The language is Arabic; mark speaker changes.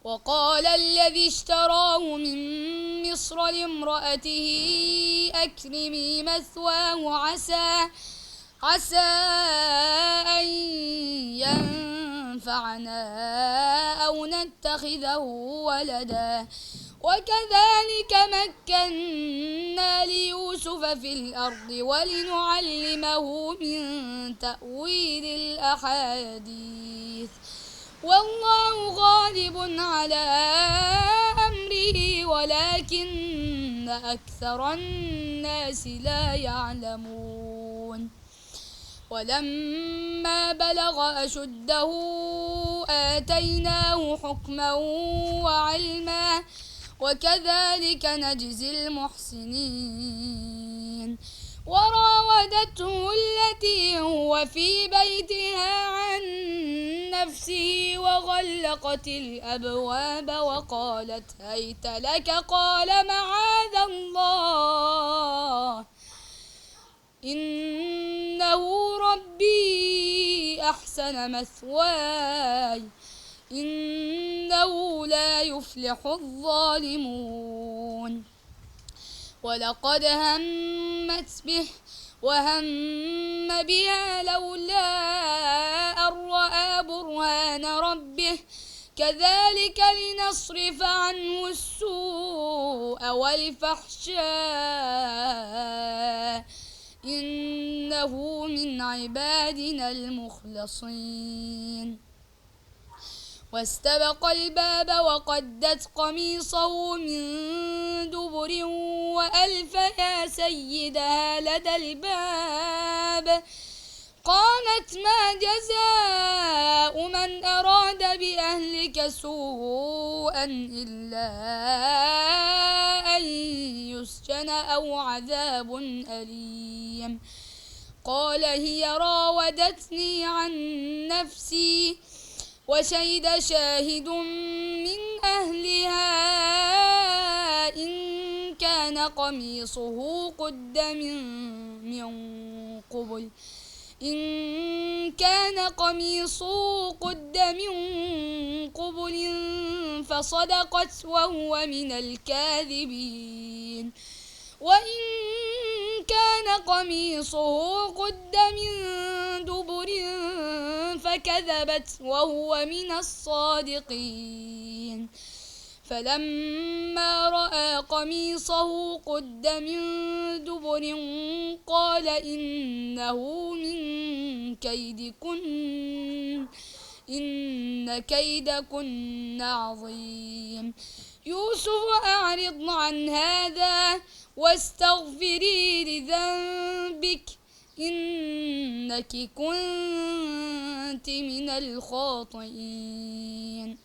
Speaker 1: وقال الذي اشتراه من مصر لامرأته أكرمي مثواه عسى أن ينفعنا أو نتخذه ولدا. وكذلك مكنا ليوسف في الأرض ولنعلمه من تأويل الأحاديث والله غالب على أمره ولكن أكثر الناس لا يعلمون. ولما بلغ أشده آتيناه حكما وعلما وكذلك نجزي المحسنين. وراودته التي هو في بيتها عن نفسه وغلقت الأبواب وقالت هيت لك قال معاذ الله إنه ربي أحسن مثواي إنه لا يفلح الظالمون. ولقد همت به وهم بها لولا أن رأى برهان ربه كذلك لنصرف عنه السوء والفحشاء إنه من عبادنا المخلصين. واستبق الباب وقدت قميصه من دبر وألف يا سيدها لدى الباب قالت ما جزاء من أراد بأهلك سوءا إلا أن يسجن أو عذاب أليم. قال هي راودتني عن نفسي وشهد شاهد من أهلها إن كان قميصه قد من قبل فصدقت وهو من الكاذبين. وإن كان قميصه قد من دبر فكذبت وهو من الصادقين. فلما رأى قميصه قد من دبر قال إنه من كيدكن إن كيدكن عظيم. يوسف أعرض عن هذا واستغفري لذنبك إنك كنت من الخاطئين.